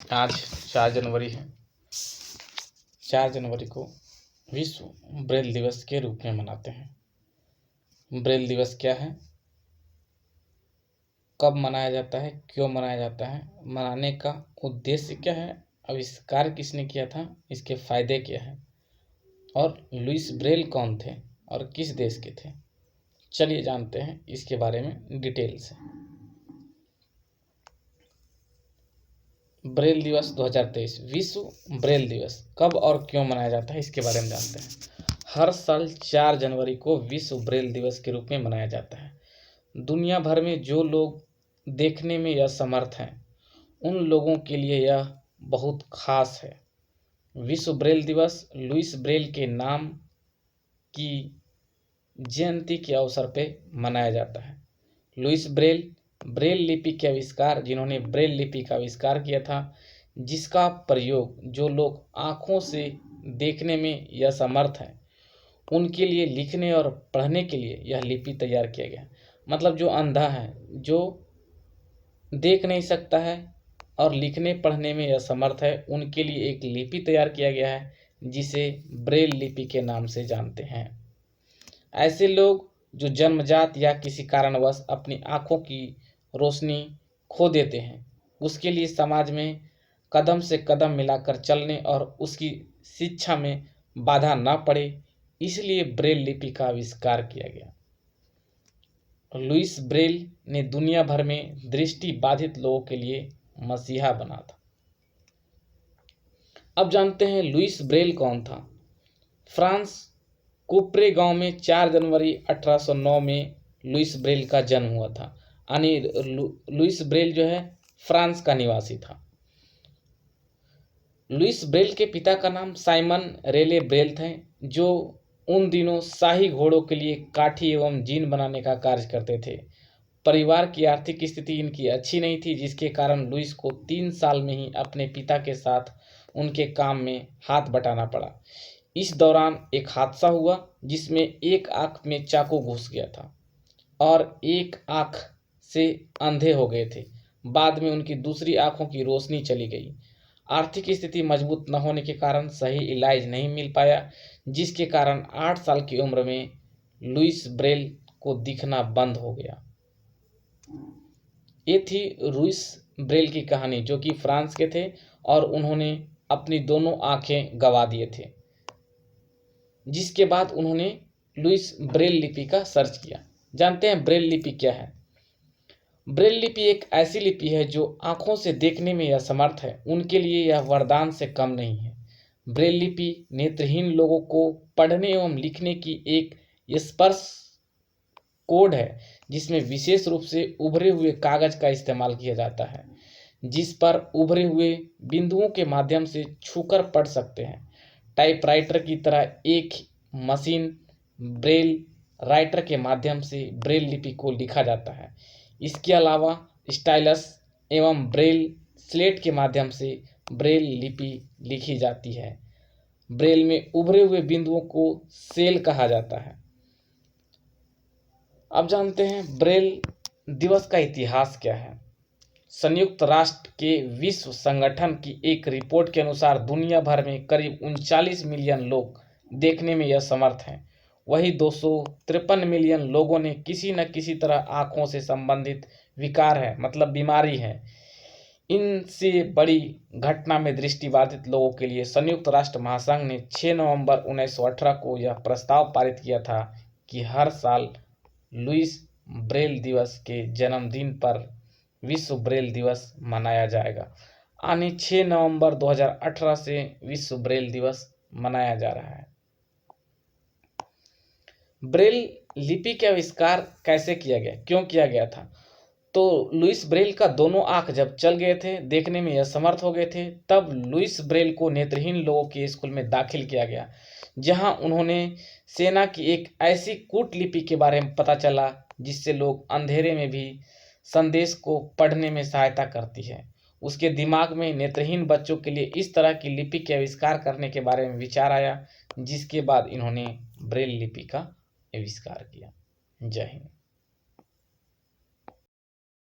आज 4 जनवरी है। 4 जनवरी को विश्व ब्रेल दिवस के रूप में मनाते हैं। ब्रेल दिवस क्या है, कब मनाया जाता है, क्यों मनाया जाता है, मनाने का उद्देश्य क्या है, आविष्कार किसने किया था, इसके फायदे क्या हैं और लुईस ब्रेल कौन थे और किस देश के थे। चलिए जानते हैं इसके बारे में डिटेल से। ब्रेल दिवस 2023 विश्व ब्रेल दिवस कब और क्यों मनाया जाता है, इसके बारे में जानते हैं। हर साल 4 जनवरी को विश्व ब्रेल दिवस के रूप में मनाया जाता है। दुनिया भर में जो लोग देखने में असमर्थ हैं उन लोगों के लिए यह बहुत खास है। विश्व ब्रेल दिवस लुईस ब्रेल के नाम की जयंती के अवसर पर मनाया जाता है। लुईस ब्रेल ब्रेल लिपि के आविष्कार, जिन्होंने ब्रेल लिपि का आविष्कार किया था, जिसका प्रयोग जो लोग आँखों से देखने में असमर्थ हैं उनके लिए लिखने और पढ़ने के लिए यह लिपि तैयार किया गया। मतलब जो अंधा है, जो देख नहीं सकता है और लिखने पढ़ने में असमर्थ है, उनके लिए एक लिपि तैयार किया गया है जिसे ब्रेल लिपि के नाम से जानते हैं। ऐसे लोग जो जन्मजात या किसी कारणवश अपनी आँखों की रोशनी खो देते हैं, उसके लिए समाज में कदम से कदम मिलाकर चलने और उसकी शिक्षा में बाधा न पड़े, इसलिए ब्रेल लिपि का आविष्कार किया गया। लुईस ब्रेल ने दुनिया भर में दृष्टि बाधित लोगों के लिए मसीहा बना था। अब जानते हैं लुईस ब्रेल कौन था। फ्रांस कुप्रे गांव में 4 जनवरी 1809 में लुईस ब्रेल का जन्म हुआ था। यानी लुईस ब्रेल जो है फ्रांस का निवासी था। लुईस ब्रेल के पिता का नाम साइमन रेले ब्रेल थे, जो उन दिनों शाही घोड़ों के लिए काठी एवं जीन बनाने का कार्य करते थे। परिवार की आर्थिक स्थिति इनकी अच्छी नहीं थी, जिसके कारण लुईस को 3 साल में ही अपने पिता के साथ उनके काम में हाथ बटाना पड़ा। इस दौरान एक हादसा हुआ जिसमें एक आंख में चाकू घुस गया था और एक आंख से अंधे हो गए थे। बाद में उनकी दूसरी आंखों की रोशनी चली गई। आर्थिक स्थिति मजबूत न होने के कारण सही इलाज नहीं मिल पाया, जिसके कारण 8 साल की उम्र में लुईस ब्रेल को दिखना बंद हो गया। ये थी लुईस ब्रेल की कहानी, जो कि फ्रांस के थे और उन्होंने अपनी दोनों आंखें गंवा दिए थे, जिसके बाद उन्होंने लुईस ब्रेल लिपि का सर्च किया। जानते हैं ब्रेल लिपि क्या है। ब्रेल लिपि एक ऐसी लिपि है जो आंखों से देखने में असमर्थ है, उनके लिए यह वरदान से कम नहीं है। ब्रेल लिपि नेत्रहीन लोगों को पढ़ने एवं लिखने की एक स्पर्श कोड है, जिसमें विशेष रूप से उभरे हुए कागज का इस्तेमाल किया जाता है, जिस पर उभरे हुए बिंदुओं के माध्यम से छूकर पढ़ सकते हैं। टाइपराइटर की तरह एक मशीन ब्रेल राइटर के माध्यम से ब्रेल लिपि को लिखा जाता है। इसके अलावा स्टाइलस एवं ब्रेल स्लेट के माध्यम से ब्रेल लिपि लिखी जाती है। ब्रेल में उभरे हुए बिंदुओं को सेल कहा जाता है। अब जानते हैं ब्रेल दिवस का इतिहास क्या है। संयुक्त राष्ट्र के विश्व संगठन की एक रिपोर्ट के अनुसार दुनिया भर में करीब 39 मिलियन लोग देखने में असमर्थ हैं। वही 253 मिलियन लोगों ने किसी न किसी तरह आंखों से संबंधित विकार है, मतलब बीमारी है। इनसे बड़ी घटना में दृष्टिबाधित लोगों के लिए संयुक्त राष्ट्र महासंघ ने 6 नवंबर 1918 को यह प्रस्ताव पारित किया था कि हर साल लुईस ब्रेल दिवस के जन्मदिन पर विश्व ब्रेल दिवस मनाया जाएगा। यानी 6 नवंबर 2018 से विश्व ब्रेल दिवस मनाया जा रहा है। ब्रेल लिपि का आविष्कार कैसे किया गया, क्यों किया गया था। तो लुईस ब्रेल का दोनों आंख जब चल गए थे, देखने में असमर्थ हो गए थे, तब लुईस ब्रेल को नेत्रहीन लोगों के स्कूल में दाखिल किया गया, जहां उन्होंने सेना की एक ऐसी कूटलिपि के बारे में पता चला जिससे लोग अंधेरे में भी संदेश को पढ़ने में सहायता करती है। उसके दिमाग में नेत्रहीन बच्चों के लिए इस तरह की लिपि के आविष्कार करने के बारे में विचार आया, जिसके बाद इन्होंने ब्रेल लिपि का आविष्कार किया। जय हिंद।